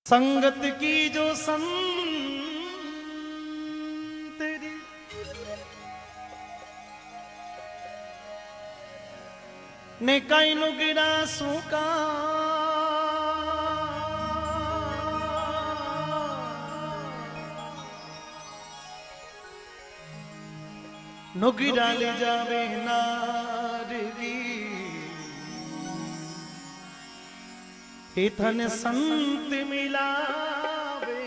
संगत की जो संतरी ने कई नुगिरा सुका नुगिरा ले जावे नारी इथन संत मिलावे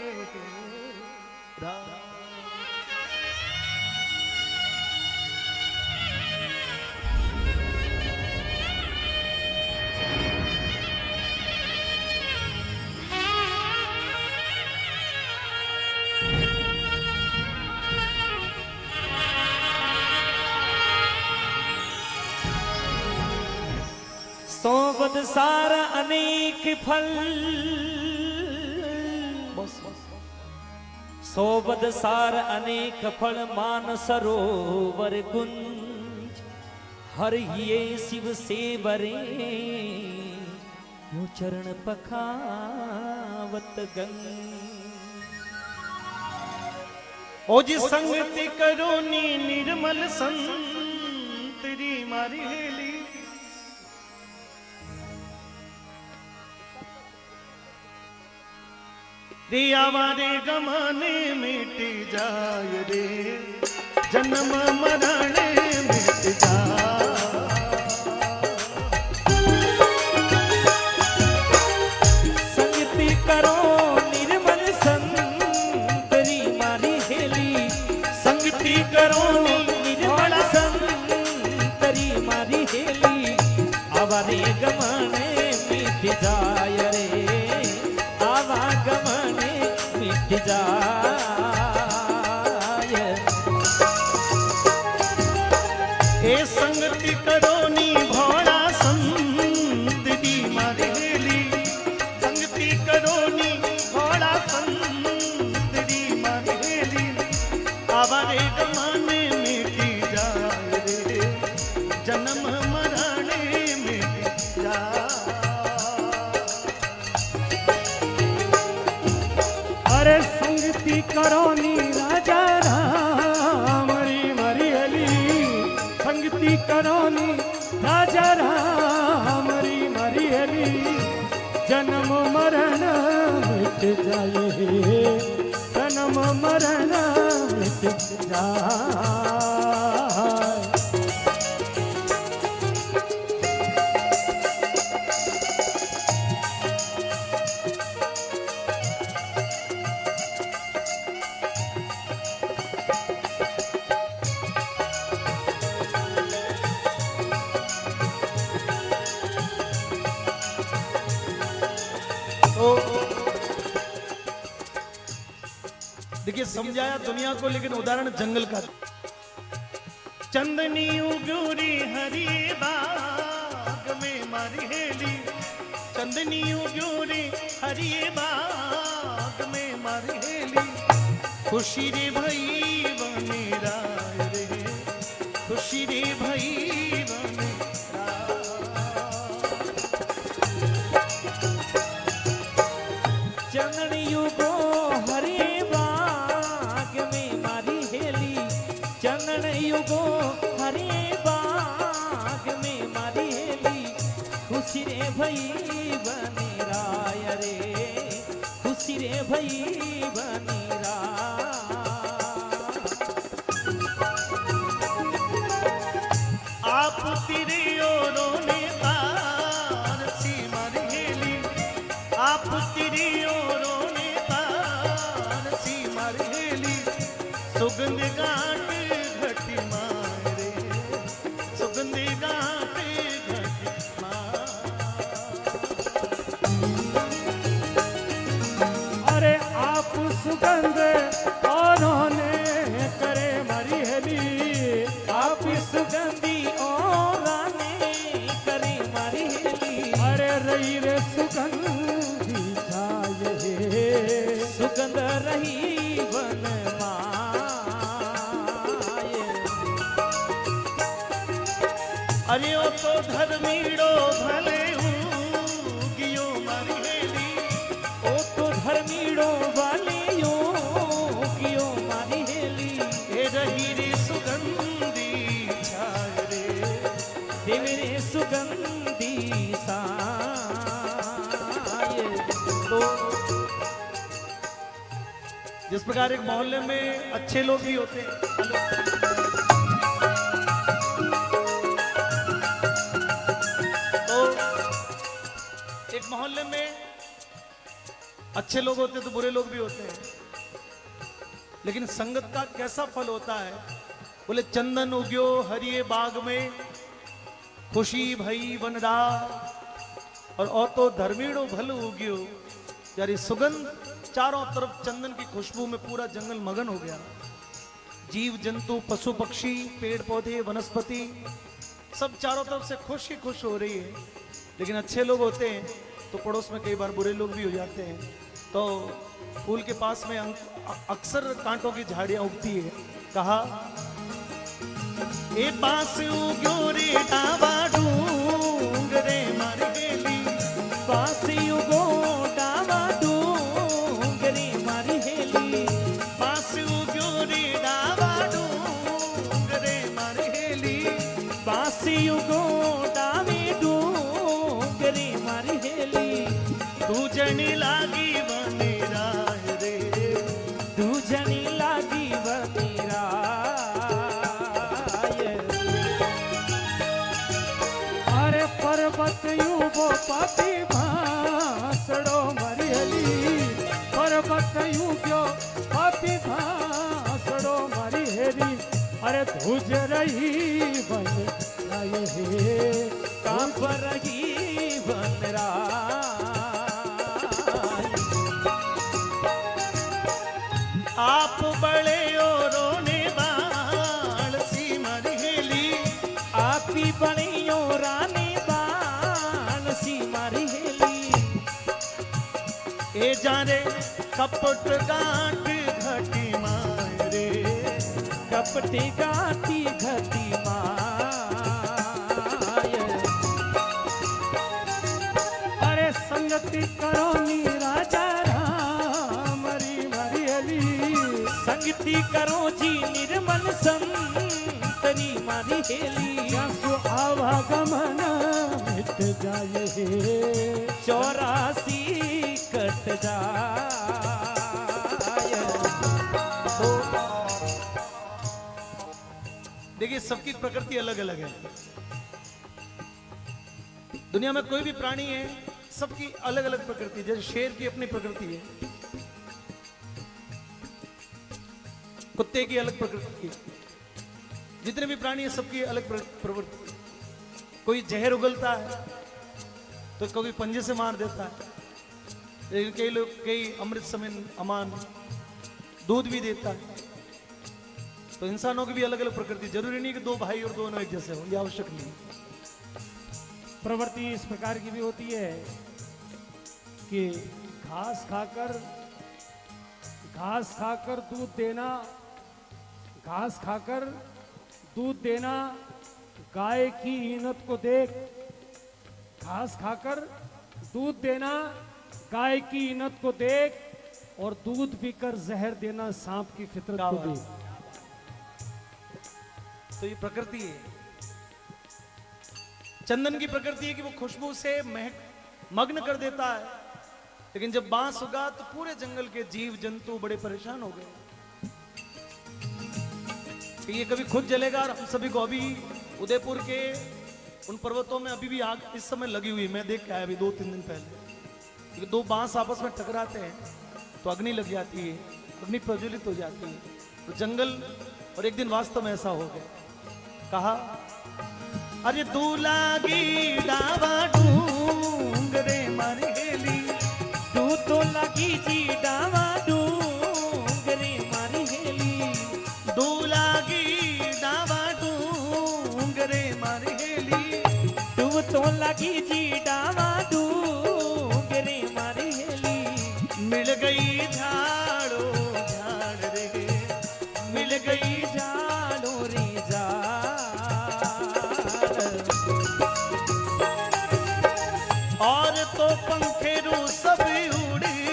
सोबत सारा अनेक फल सोबत सार अनेक फल मान सरोवर कुंज हर ये शिव से बरे यो चरण पखावत गंग ओ जी संगति करो नी निर्मल संतरी मारी हेली रिया वारे गमाने मिट जाय रे जन्म मरण मिट जाय संगति करो निर्मल संतरी मारी हेली संगति करो निर्मल संतरी मारी हेली आवारे गमने मिट जाय रे आवागमने मिट जाय ए संगति करो नी भोला संतरी मारी हेली संगति करो नी भोला संतरी मारी हेली आवारे गमाने मिट जाय रे जन्म मरण मिट जाय अरे संगति करो नी राजा राम री मरी हली संगति करो नी राजा राम री मरी हली जन्म मरण मिट जाए जन्म मरण मिट जाए देखिए समझाया दुनिया को लेकिन उदाहरण जंगल का चंदनी उग्योरी हरी बाग में मारी हेली चंदनी उग्योरी हरी बाग में मारी हेली खुशी रे भई बने राय रे खुशी रे भई बने चंदन युगो हरे बाग में मारी हेली चंदन युगो हरे बाग में मारी हेली खुशी रे भई बनी राय रे खुशी रे भई बनी राय आप तेरे ओरों ने तार सी मारी हेली आप तेरी ओरों ने तार सी मारी हेली सुगंध गाट घटी मारे सुगंध गाट घटी अरे आप सुगंध औरों ने करे मरी हली आप सुगंधी और करे मारी हेली अरे रही रे सुगंधी छाये सुगंध रही वन माये अरे ओ तो धर्मीड़ो भले गियो मारी हेली ओ तो धर्मीड़ो वालियो कियो मारी हेली ए रही रे सुगंधी छाय रे देवरे सुगंधी साय। तो जिस प्रकार एक मोहल्ले में अच्छे लोग भी होते हैं, तो एक मोहल्ले में अच्छे लोग होते हैं तो बुरे लोग भी होते हैं, लेकिन संगत का कैसा फल होता है? बोले चंदन उग्यो हरिये बाग में, खुशी भई वनडा, और तो धर्मीड़ो भल उग्यो, यार ये सुगंध चारों तरफ चंदन की खुशबू में पूरा जंगल मगन हो गया। जीव जंतु पशु पक्षी पेड़ पौधे वनस्पति सब चारों तरफ से खुश ही खुश हो रही है। लेकिन अच्छे लोग होते हैं तो पड़ोस में कई बार बुरे लोग भी हो जाते हैं। तो फूल के पास में अक्सर कांटों की झाड़ियां उगती है। कहा ए बास उग्यो रे डावा डूंगरे मार गेली, बास युगो डावा डूंगरे मारी हेली बास उग्यो रे डावा डूंगरे मार गेली, बास युगो डावे डूंगरे मारी हेली तू जनी लागी बने राह रे, दूजनी लागी वमीरा। अरे पर्वत युगो पापी भासड़ो मरियली, पर्वत युगो पापी भासड़ो मरियली, अरे तुझ रही बन आए हे कांप रही वनरा। आप बड़े औरों ने बाल सी मर गेली, आपी बणियो रानी बाण सी मारी हेली ए जाने कपट गांठ घटी मारे, कपटी गाती घटी माय। अरे संगति करो नी राजा राम री मरियली, संगति करो जी निर्मल संतरी मारी हेली सु आवागमन मिट जाए हे 84 कट जाय। देखिए सबकी प्रकृति अलग अलग है। दुनिया में कोई भी प्राणी है सबकी अलग अलग प्रकृति। जैसे शेर की अपनी प्रकृति है, कुत्ते की अलग प्रकृति है, जितने भी प्राणी है सबकी अलग प्रवृत्ति। कोई जहर उगलता है तो कभी पंजे से मार देता है, लेकिन कई लोग कई अमृत समान अमान दूध भी देता है। तो इंसानों की भी अलग अलग प्रकृति, जरूरी नहीं कि दो भाई और दोनों एक जैसे हो, ये आवश्यक नहीं। प्रवृत्ति इस प्रकार की भी होती है कि घास खाकर दूध देना, घास खाकर दूध देना, गाय की ईनत को देख, घास खाकर दूध देना, गाय की ईनत को देख, और दूध पीकर जहर देना सांप की फितरत को देख। तो ये प्रकृति है। चंदन की प्रकृति है कि वो खुशबू से महक मग्न कर देता है, लेकिन जब बांस उगा तो पूरे जंगल के जीव जंतु बड़े परेशान हो गए कि ये कभी खुद जलेगा। और हम सभी को अभी उदयपुर के उन पर्वतों में अभी भी आग इस समय लगी हुई, मैं देख के आया अभी 2-3 दिन पहले। क्योंकि दो बांस आपस में टकराते हैं तो अग्नि लग जाती है, अग्नि प्रज्वलित हो जाती है। तो जंगल, और एक दिन वास्तव में ऐसा हो गया। कहा अरे दूलागी डावा डूंगरे मारेली, तू तो लगी जी डावा डूंगरे मारी हेली दूलागी डावा डूंगरे मारेली, तू तो लगी जी डावा डूंगरे मारी हेली मिल गई झाड़ो झाड़ रे, मिल गई जालो रे जाल। और तो पंखेरू सब उड़ी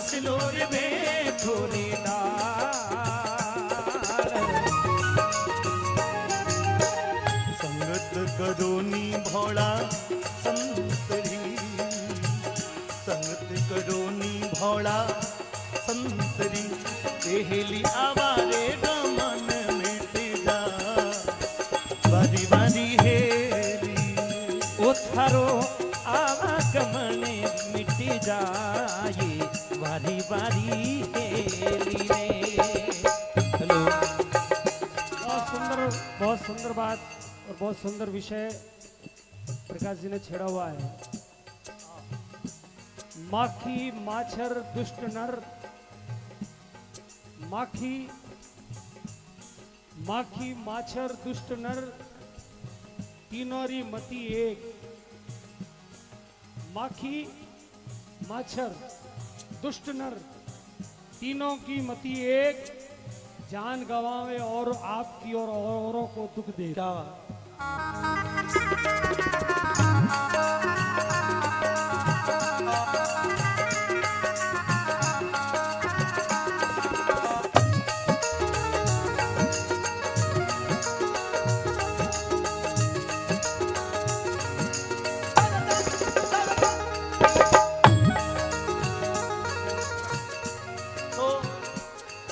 हंसलो रे बैठो रे डार। संगत करोनी भोला संतरी, संगत करोनी भोला संतरी, पहली आवारे गमन मिट जा, बारी बारी हेली। ओ थारो आवागमने मिट जाए बारी बारी हेली रे। हेलो, बहुत सुंदर बात और बहुत सुंदर विषय प्रकाश जी ने छेड़ा हुआ है। माखी माछर दुष्ट नर, माखी माछर दुष्ट नर, तीनों री मति एक। माखी माछर दुष्ट नर, तीनों की मति एक, जान गंवावे और आपकी और औरों को दुख दे। क्या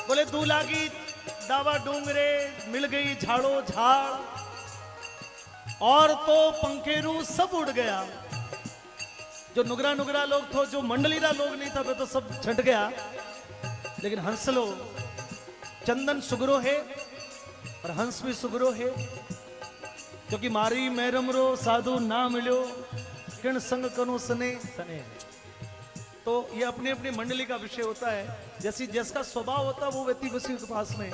बोले दू लागी दावा डूंगरे, मिल गई झाड़ो झाड़, और तो पंखेरू सब उड़ गया। जो नुगरा नुगरा लोग थे, जो मंडलीरा लोग नहीं था, वे तो सब छट गया। लेकिन हंसलो चंदन सुगरो है और हंस भी सुगरो है, क्योंकि मारी मैरमरो साधु ना मिलो, किण संग कनो सने सने। तो ये अपनी अपनी मंडली का विषय होता है, जैसी जिसका स्वभाव होता है वो व्यक्ति उसी के पास में।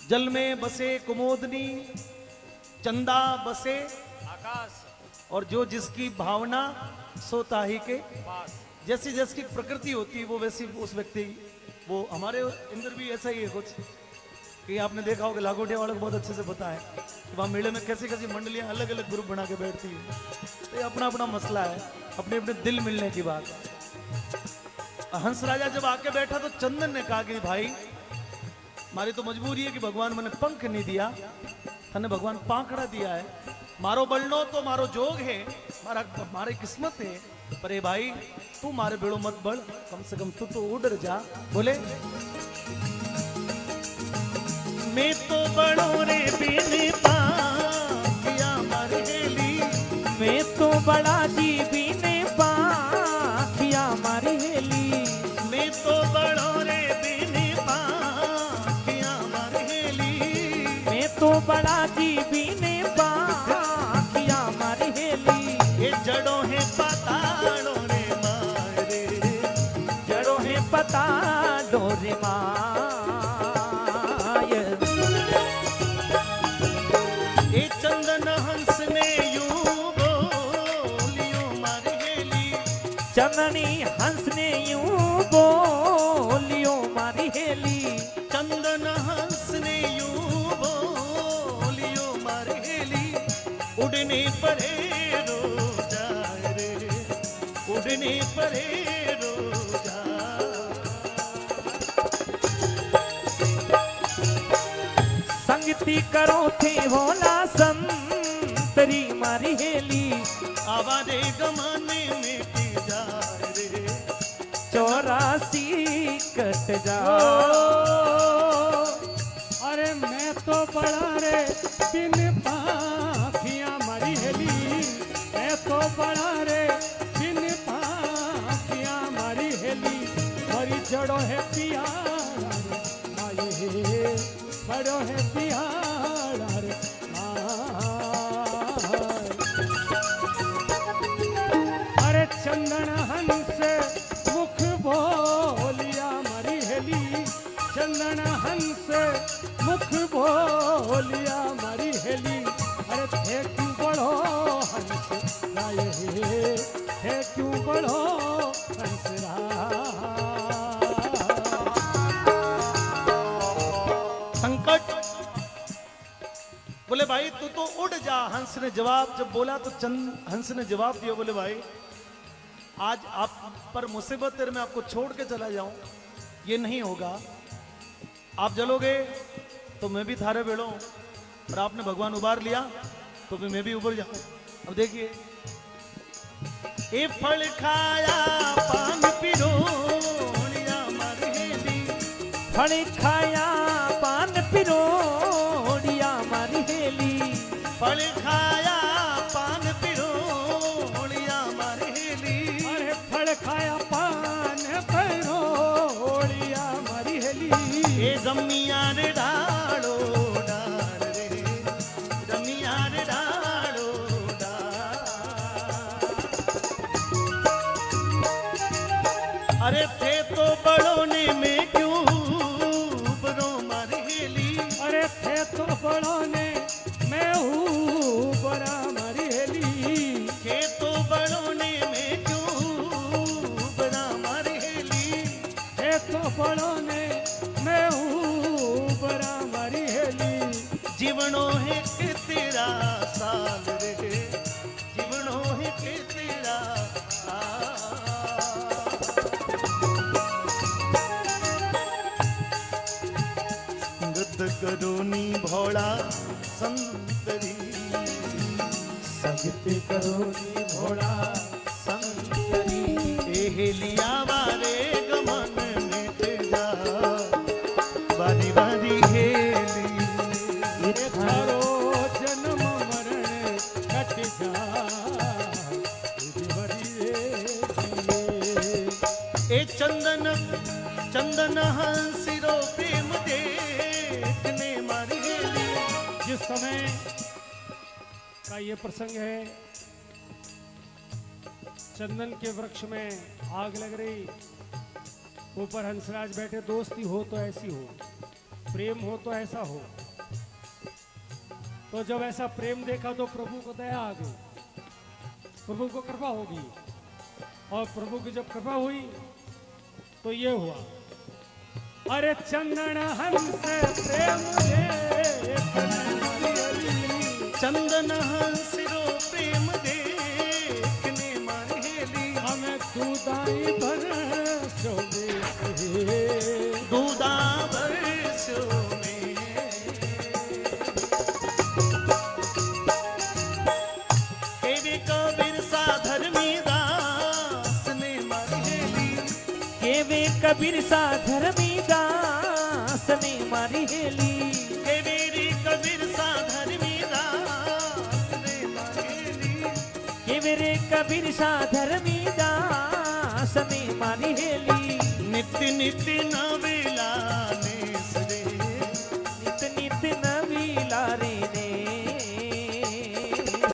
जल में बसे कुमोदनी, चंदा बसे आकाश, और जो जिसकी भावना सो ताही के पास। जैसी जिसकी प्रकृति होती है वो वैसी उस व्यक्ति, वो हमारे अंदर भी ऐसा ही है कुछ, कि आपने देखा होगा लागोटिया वालों को बहुत अच्छे से पता है कि वहाँ मेले में कैसी कैसी मंडलियाँ अलग अलग ग्रुप बना के बैठती है। तो ये अपना अपना मसला है, अपने अपने दिल मिलने की बात। हंस राजा जब आके बैठा तो चंदन ने कहा कि भाई मारी तो मजबूरी है कि भगवान मैंने पंख नहीं दिया, तने भगवान पाखड़ा दिया है। मारो बलनो तो मारो जोग है, मारी किस्मत है, पर ए भाई तू मारे बेड़ो मत बढ़, कम से कम तू तो उड़ जा। बोले मैं तो बड़ो रे बिन पाखिया मरहेली, मैं तो बड़ा जी बिन पाखिया मरहेली, मैं तो बड़ो रे बिन पाखिया मरहेली, मैं तो बड़ा जी बिन पाखिया मरहेली। ये जड़ों है पताड़ों रे मारे, जड़ों है पताड़ों रे मार। चंदनी हंस ने यूं बोलियो मारी हेली, चंदन हंस ने यूं बोलियो मारी हेली, उड़ने परे रो जा रे, उड़ने परे रो जा। संगति करो थे भोला संतरी मारी हेली, आवारे गमाने में 84 कट जा। अरे मैं तो बड़ा रे बिन पाखिया मरी हेली, मैं तो बड़ा रे बिन पाखिया मरी हेली, मरी जड़ो है पियारा रे माये, बड़ो है पियारा रे अरे चंदन हंस मुख बोलिया मरी हेली, चंदन हंस मुख बोलिया मरी हेली। अरे थे क्यों बड़ो हंस राय, थे क्यों बड़ो हंस राय। तो उड़ जा। हंस ने जवाब जब बोला तो हंस ने जवाब दिया, बोले भाई आज आप पर मुसीबत है, मैं आपको छोड़ के चला जाऊं, ये नहीं होगा। आप जलोगे तो मैं भी थारे बेड़ो, और आपने भगवान उबार लिया तो भी मैं भी उबर जाऊं। अब देखिए, ए फल खाया पान पिरोड़िया मरहेली, फल खाया पान पिरोड़िया मरहेली, फल खाया पान पिरोड़िया मरहेली। अरे फल खाया पान पिरोड़िया मरहेली। ए जमिया रे डालो डाल रे, जमिया रे डालो डाल। अरे थे तो बड़ों ने में क्यों बरो मरहेली। अरे थे तो बड़ों ने मैं हूँ बड़ा मरहेली। थे तो बड़ों ने में क्यों बड़ा मरहेली। थे तो बड़ों ने मैं हूँ बड़ा मरहेली। जीवनो है के तेरा साल रे, जीवनो है के तेरा साल। संगत करोनी भोला संतरी, संगत करोनी भोला संतरी। एहलिया वारे गमन में जा, बारी बारी हेली। ये थारो जन्म मरण कट जा, तुझ भरी ए चंदन चंदन हंसिरो प्रेम देखने मरहेली। जिस समय का ये प्रसंग है, चंदन के वृक्ष में आग लग रही, ऊपर हंसराज बैठे। दोस्ती हो तो ऐसी हो, प्रेम हो तो ऐसा हो। तो जब ऐसा प्रेम देखा तो प्रभु को दया आ गई, प्रभु को कृपा होगी। और प्रभु की जब कृपा हुई तो ये हुआ, अरे चंदन हंस प्रेम चंदन हंसिरो प्रेम देखने मरहेली। हमें दूधाई बरसों में, दूधा बरसों में। केवे कबीर सा धर्मी दास ने मरहेली। केवे कबीर सा धर्मी दास ने मरहेली। केवे रे कबीर सा धर्मी दास ने मरहेली। केवे रे कबीर सा धर्मी दास ने मरहेली। नित्य नित्य